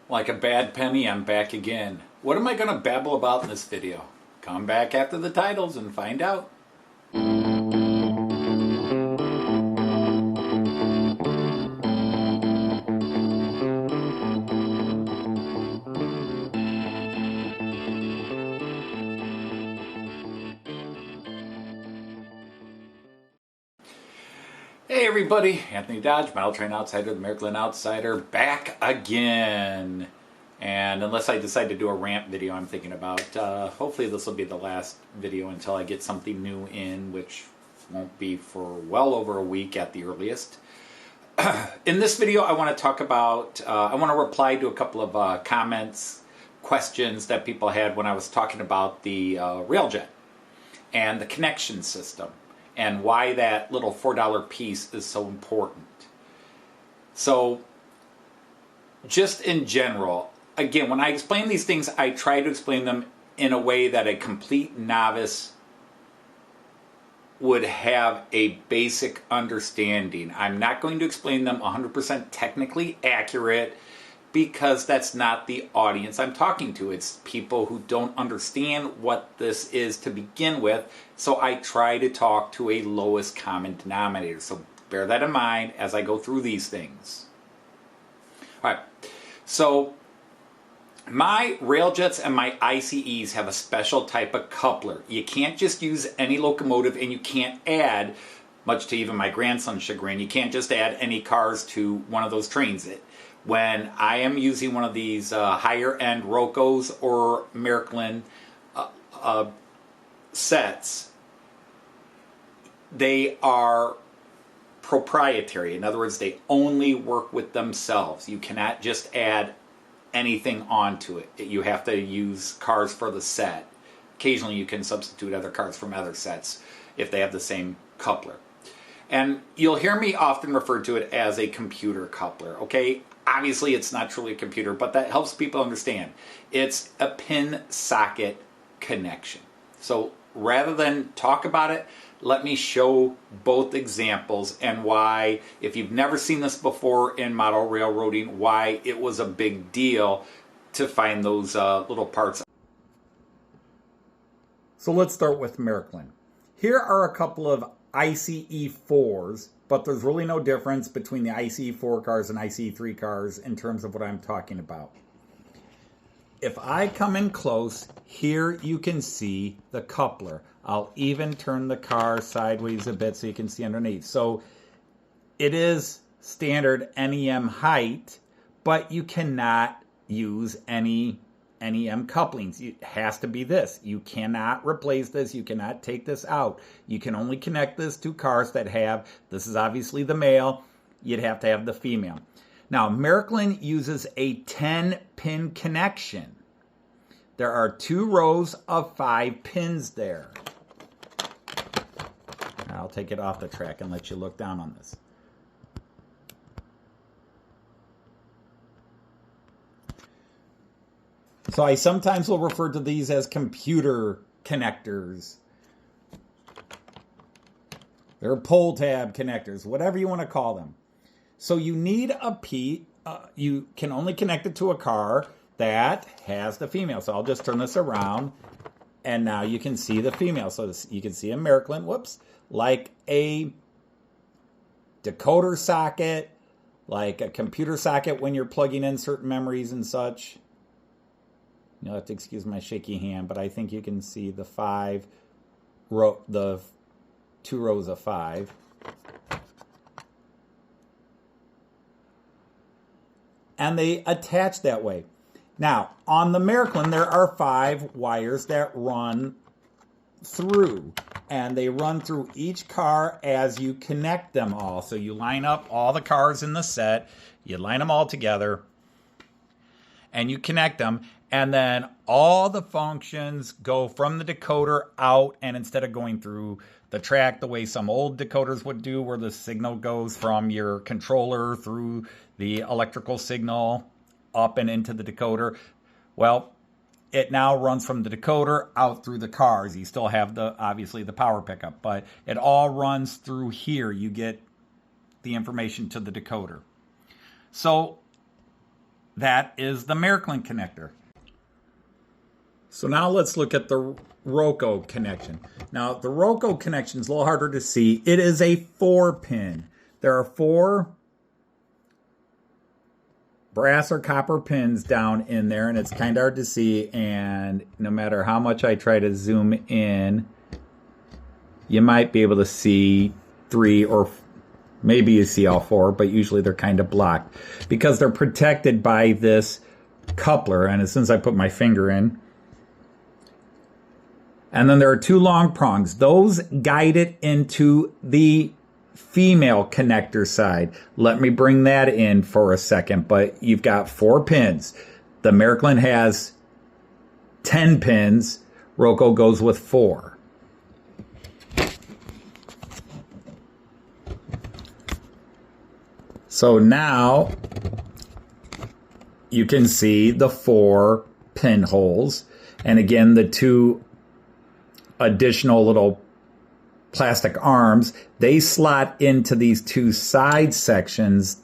Like a bad penny, I'm back again. What am I going to babble about in this video? Come back after the titles and find out. Hey everybody, Anthony Dodge, Model Train Outsider, the Marklin Outsider, back again. And unless I decide to do a rant video I'm thinking about, hopefully this will be the last video until I get something new in, which won't be for well over a week at the earliest. In this video I want to talk about, I want to reply to a couple of comments, questions that people had when I was talking about the Railjet and the connection system, and why that little $4 piece is so important. So, just in general, again, when I explain these things, I try to explain them in a way that a complete novice would have a basic understanding. I'm not going to explain them 100% technically accurate, because that's not the audience I'm talking to. It's people who don't understand what this is to begin with, so I try to talk to a lowest common denominator. So bear that in mind as I go through these things. Alright, so my Railjets and my ICEs have a special type of coupler. You can't just use any locomotive, and you can't add, much to even my grandson's chagrin, you can't just add any cars to one of those trains. When I am using one of these higher-end Rocos or Marklin sets, they are proprietary. In other words, they only work with themselves. You cannot just add anything onto it. You have to use cars for the set. Occasionally you can substitute other cars from other sets if they have the same coupler. And you'll hear me often refer to it as a computer coupler, okay? Obviously, it's not truly a computer, but that helps people understand. It's a pin socket connection. So rather than talk about it, let me show both examples and why, if you've never seen this before in model railroading, why it was a big deal to find those little parts. So let's start with Marklin. Here are a couple of ICE4s, but there's really no difference between the ICE4 cars and ICE3 cars in terms of what I'm talking about. If I come in close, here you can see the coupler. I'll even turn the car sideways a bit so you can see underneath. So it is standard NEM height, but you cannot use any NEM couplings. It has to be this. You cannot replace this. You cannot take this out. You can only connect this to cars that have, this is obviously the male, you'd have to have the female. Now, Marklin uses a 10-pin connection. There are 2 rows of 5 pins there. I'll take it off the track and let you look down on this. So I sometimes will refer to these as computer connectors. They're pull tab connectors, whatever you want to call them. So you need a P, you can only connect it to a car that has the female. So I'll just turn this around, and now you can see the female. So you can see a Marklin, whoops, like a decoder socket, like a computer socket when you're plugging in certain memories and such. You'll have to excuse my shaky hand, but I think you can see the 2 rows of 5. And they attach that way. Now, on the Marklin, there are 5 wires that run through. And they run through each car as you connect them all. So you line up all the cars in the set, you line them all together, and you connect them. And then all the functions go from the decoder out, and instead of going through the track the way some old decoders would do, where the signal goes from your controller through the electrical signal up and into the decoder, well, it now runs from the decoder out through the cars. You still have obviously the power pickup, but it all runs through here. You get the information to the decoder. So that is the Marklin connector. So now let's look at the Roco connection. Now the Roco connection is a little harder to see. It is a 4-pin. There are 4 brass or copper pins down in there, and it's kind of hard to see, and no matter how much I try to zoom in, you might be able to see 3 or maybe you see all 4, but usually they're kind of blocked because they're protected by this coupler. And as soon as I put my finger in, and then there are 2 long prongs. Those guide it into the female connector side. Let me bring that in for a second, but you've got 4 pins. The Marklin has 10 pins. Roco goes with 4. So now you can see the 4 pinholes, and again the 2 additional little plastic arms, they slot into these 2 side sections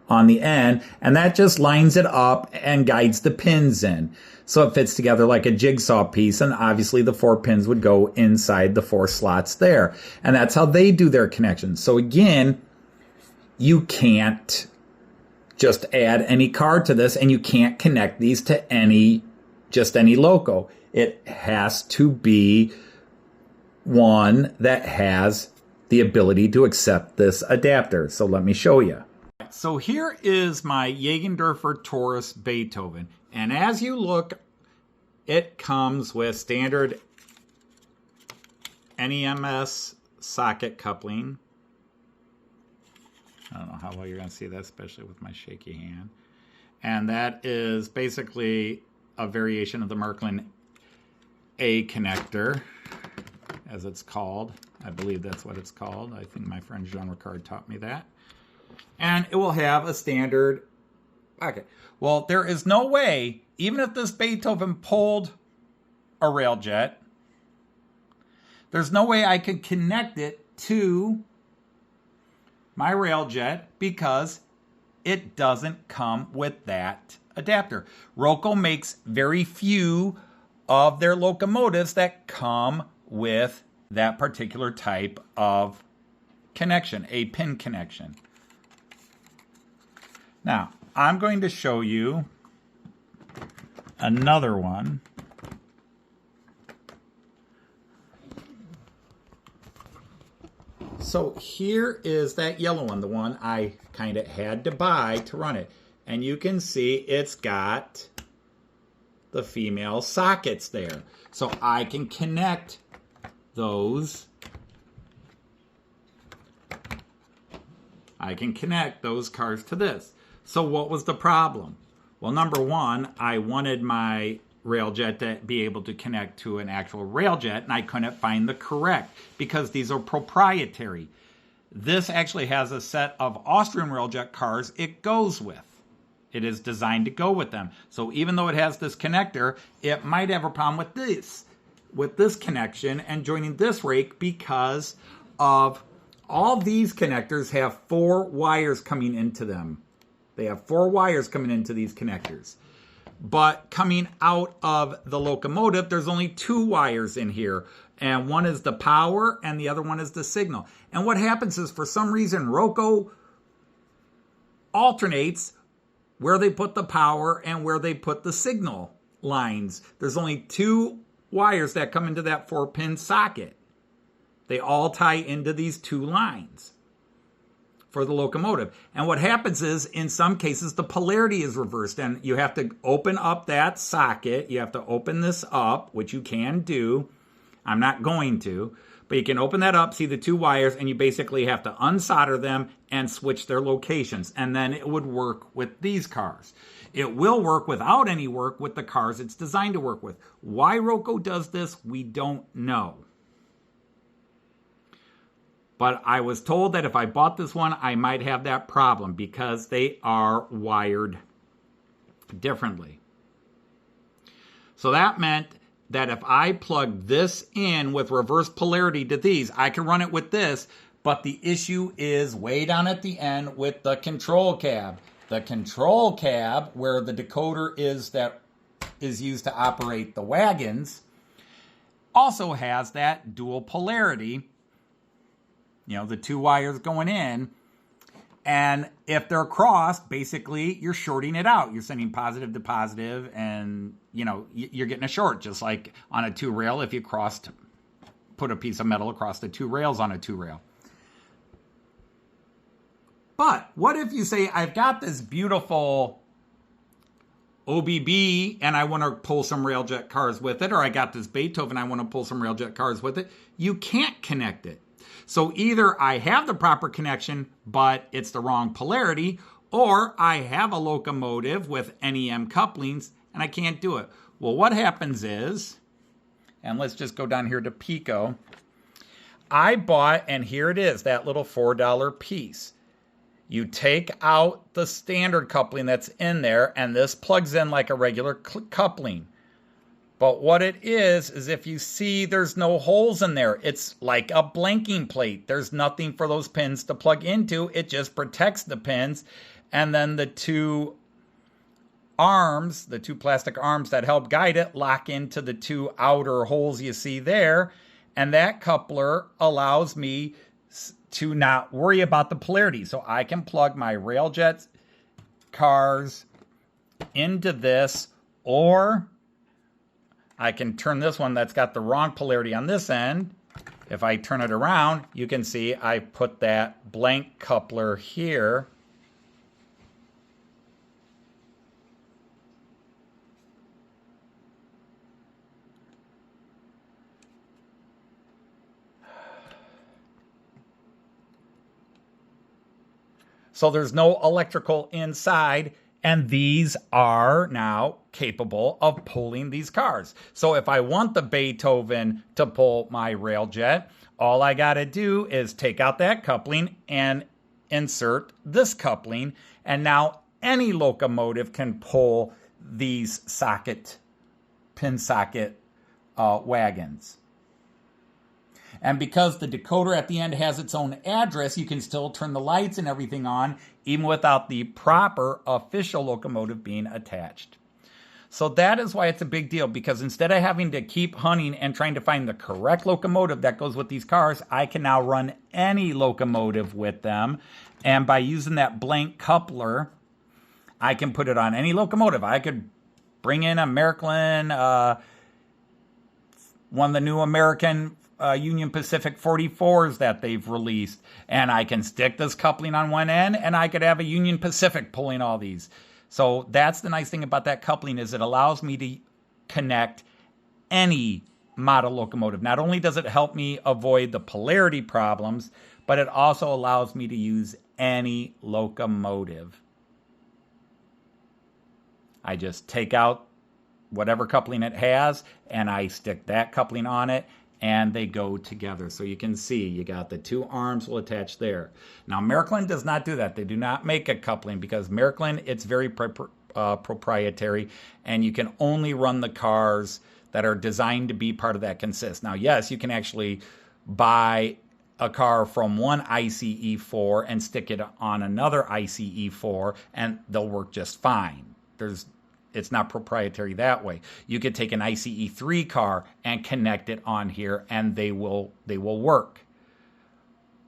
on the end, and that just lines it up and guides the pins in. So it fits together like a jigsaw piece, and obviously the 4 pins would go inside the 4 slots there. And that's how they do their connections. So again, you can't just add any card to this, and you can't connect these to just any loco. It has to be one that has the ability to accept this adapter. So let me show you. So here is my Jägendorfer Taurus Beethoven, and as you look, it comes with standard NEMS socket coupling. I don't know how well you're going to see that, especially with my shaky hand. And that is basically a variation of the Marklin A connector, as it's called. I believe that's what it's called. I think my friend Jean Ricard taught me that. And it will have a standard pocket. Well, there is no way, even if this Beethoven pulled a Railjet, there's no way I could connect it to my Railjet because it doesn't come with that adapter. Roco makes very few of their locomotives that come with that particular type of connection, a pin connection. Now, I'm going to show you another one. So here is that yellow one, the one I kind of had to buy to run it. And you can see it's got the female sockets there. So I can connect those. I can connect those cars to this. So what was the problem? Well, number one, I wanted my Railjet to be able to connect to an actual Railjet, and I couldn't find the correct because these are proprietary. This actually has a set of Austrian Railjet cars it goes with. It is designed to go with them. So even though it has this connector, it might have a problem with this connection and joining this rake because of all these connectors have 4 wires coming into them. They have 4 wires coming into these connectors. But coming out of the locomotive, there's only 2 wires in here. And one is the power and the other one is the signal. And what happens is, for some reason, Roco alternates where they put the power and where they put the signal lines. There's only 2 wires that come into that 4-pin socket. They all tie into these 2 lines for the locomotive. And what happens is, in some cases, the polarity is reversed, and you have to open up that socket. You have to open this up, which you can do. I'm not going to, but you can open that up, see the 2 wires, and you basically have to unsolder them and switch their locations. And then it would work with these cars. It will work without any work with the cars it's designed to work with. Why Roco does this, we don't know. But I was told that if I bought this one, I might have that problem because they are wired differently. So that meant that if I plug this in with reverse polarity to these, I can run it with this, but the issue is way down at the end with the control cab. The control cab, where the decoder is that is used to operate the wagons, also has that dual polarity, you know, the two wires going in. And if they're crossed, basically you're shorting it out. You're sending positive to positive, and you know, you're getting a short, just like on a two rail if you put a piece of metal across the two rails on a two rail. But what if you say, I've got this beautiful OBB and I want to pull some Railjet cars with it, or I got this Beethoven, I want to pull some Railjet cars with it? You can't connect it. So either I have the proper connection, but it's the wrong polarity, or I have a locomotive with NEM couplings and I can't do it. Well, what happens is, and let's just go down here to Pico. I bought, and here it is, that little $4 piece. You take out the standard coupling that's in there, and this plugs in like a regular coupling. But what it is if you see there's no holes in there. It's like a blanking plate. There's nothing for those pins to plug into. It just protects the pins. And then the two arms, the two plastic arms that help guide it, lock into the two outer holes you see there. And that coupler allows me to not worry about the polarity. So I can plug my Railjet cars into this, or I can turn this one that's got the wrong polarity on this end. If I turn it around, you can see I put that blank coupler here. So there's no electrical inside, and these are now capable of pulling these cars. So if I want the Beethoven to pull my Railjet, all I got to do is take out that coupling and insert this coupling, and now any locomotive can pull these pin socket wagons. And because the decoder at the end has its own address, you can still turn the lights and everything on, even without the proper official locomotive being attached. So that is why it's a big deal, because instead of having to keep hunting and trying to find the correct locomotive that goes with these cars, I can now run any locomotive with them. And by using that blank coupler, I can put it on any locomotive. I could bring in a Marklin, one of the new American Union Pacific 44s that they've released, and I can stick this coupling on one end, and I could have a Union Pacific pulling all these. So that's the nice thing about that coupling, is it allows me to connect any model locomotive. Not only does it help me avoid the polarity problems, but it also allows me to use any locomotive. I just take out whatever coupling it has, and I stick that coupling on it, and they go together. So you can see you got the two arms will attach there. Now Marklin does not do that. They do not make a coupling, because Marklin, it's very proprietary, and you can only run the cars that are designed to be part of that consist. Now, yes, you can actually buy a car from one ICE4 and stick it on another ICE4, and they'll work just fine. It's not proprietary that way. You could take an ICE3 car and connect it on here, and they will work.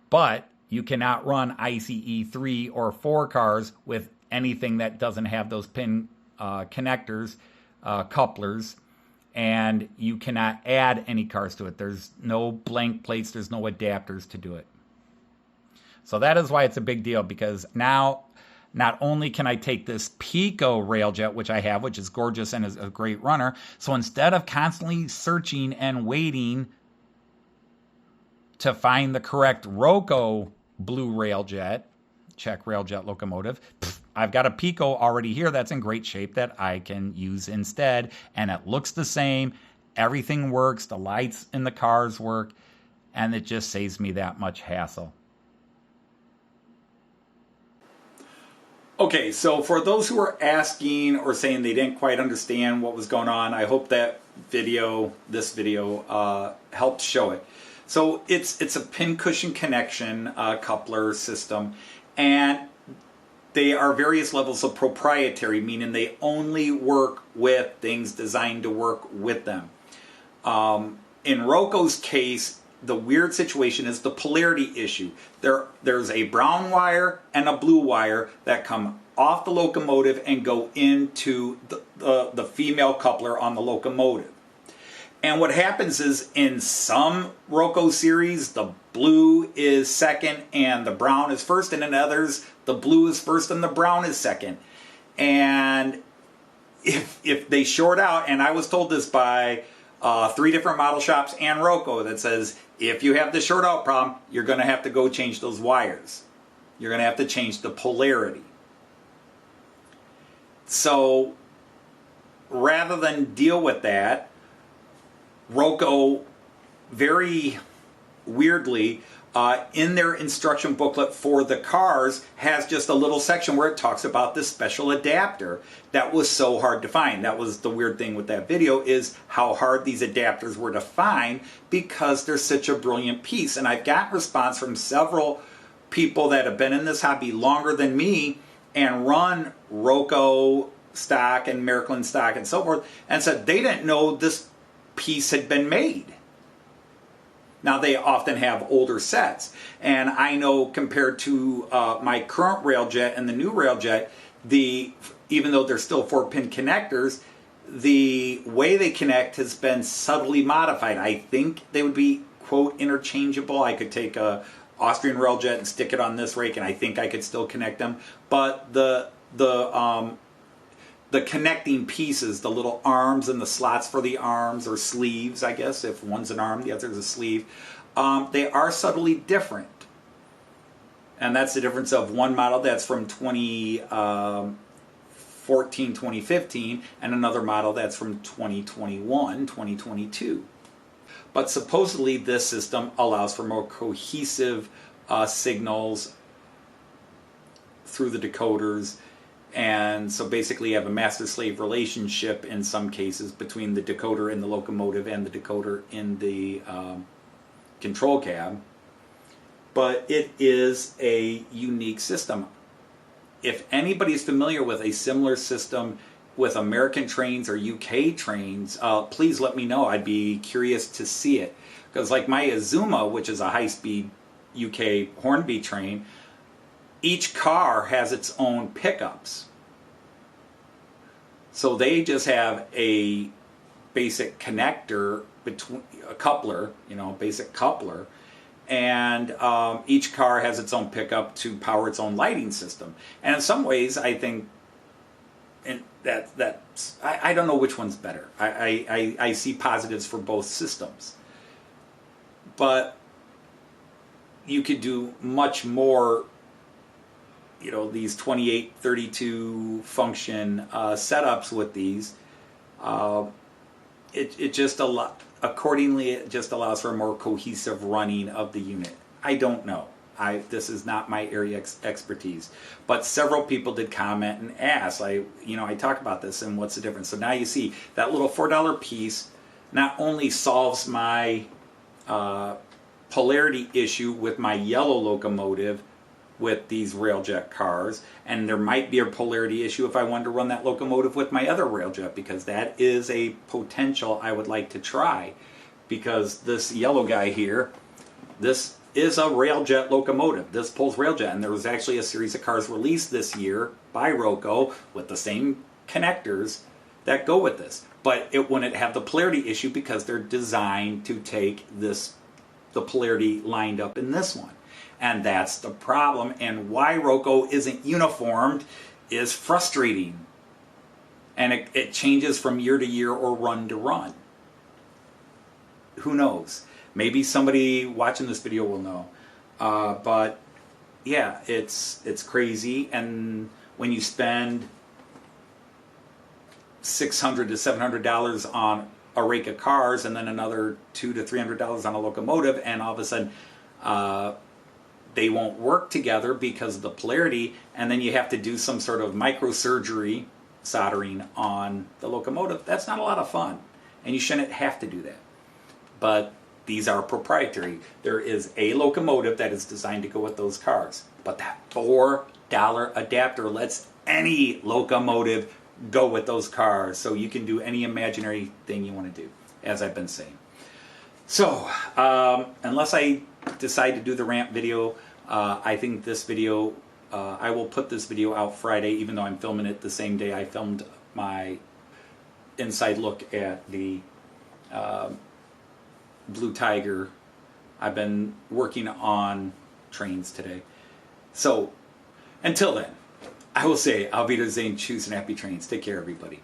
But you cannot run ICE3 or 4 cars with anything that doesn't have those pin connectors, couplers, and you cannot add any cars to it. There's no blank plates, there's no adapters to do it. So that is why it's a big deal, because now not only can I take this Pico Railjet, which I have, which is gorgeous and is a great runner, so instead of constantly searching and waiting to find the correct Roco blue Railjet, Czech Railjet locomotive, I've got a Pico already here that's in great shape that I can use instead, and it looks the same, everything works, the lights in the cars work, and it just saves me that much hassle. Okay, so for those who are asking or saying they didn't quite understand what was going on, I hope that this video helped show it. So it's a pin cushion connection coupler system, and they are various levels of proprietary, meaning they only work with things designed to work with them. In Roco's case, the weird situation is the polarity issue. There's a brown wire and a blue wire that come off the locomotive and go into the female coupler on the locomotive. And what happens is in some Roco series, the blue is second and the brown is first, and in others, the blue is first and the brown is second. And if they short out, and I was told this by 3 different model shops and Roco, that says if you have the short out problem, you're going to have to go change those wires. You're going to have to change the polarity. So rather than deal with that, Roco very weirdly in their instruction booklet for the cars has just a little section where it talks about this special adapter that was so hard to find. That was the weird thing with that video, is how hard these adapters were to find because they're such a brilliant piece. And I've gotten response from several people that have been in this hobby longer than me and run Roco stock and Marklin stock and so forth, and said they didn't know this piece had been made. Now they often have older sets, and I know compared to my current Railjet and the new Railjet, even though they're still 4-pin connectors, the way they connect has been subtly modified. I think they would be, quote, interchangeable. I could take a Austrian Railjet and stick it on this rake, and I think I could still connect them. But the connecting pieces, the little arms and the slots for the arms, or sleeves, I guess, if one's an arm, the other's a sleeve, they are subtly different. And that's the difference of one model that's from 2014, 2015, and another model that's from 2021, 2022. But supposedly this system allows for more cohesive signals through the decoders. And so basically you have a master-slave relationship in some cases between the decoder in the locomotive and the decoder in the control cab. But it is a unique system. If anybody's familiar with a similar system with American trains or UK trains, please let me know. I'd be curious to see it. Because like my Azuma, which is a high-speed UK Hornby train, each car has its own pickups. So they just have a basic connector, between a coupler, basic coupler, and each car has its own pickup to power its own lighting system. And in some ways, I think I don't know which one's better. I see positives for both systems. But you could do much more, these 28, 32 function setups with these. It just accordingly, it just allows for a more cohesive running of the unit. I don't know. This is not my area expertise, but several people did comment and ask, I talk about this and what's the difference. So now you see that little $4 piece not only solves my polarity issue with my yellow locomotive with these Railjet cars, and there might be a polarity issue if I wanted to run that locomotive with my other Railjet, because that is a potential I would like to try, because this yellow guy here, this is a Railjet locomotive. This pulls Railjet, and there was actually a series of cars released this year by Roco with the same connectors that go with this. But it wouldn't have the polarity issue because they're designed to take the polarity lined up in this one. And that's the problem, and why Roco isn't uniformed is frustrating. And it changes from year to year or run to run. Who knows? Maybe somebody watching this video will know. But yeah, it's crazy. And when you spend $600 to $700 on a rake of cars, and then another $200 to $300 on a locomotive, and all of a sudden they won't work together because of the polarity, and then you have to do some sort of microsurgery soldering on the locomotive, that's not a lot of fun. And you shouldn't have to do that. But these are proprietary. There is a locomotive that is designed to go with those cars. But that $4 $5 adapter lets any locomotive go with those cars, so you can do any imaginary thing you want to do, as I've been saying. So, unless I decide to do the ramp video, I think this video, I will put this video out Friday, even though I'm filming it the same day I filmed my inside look at the Blue Tiger. I've been working on trains today. So, until then, I will say, Auf Wiedersehen, choose and happy trains. Take care, everybody.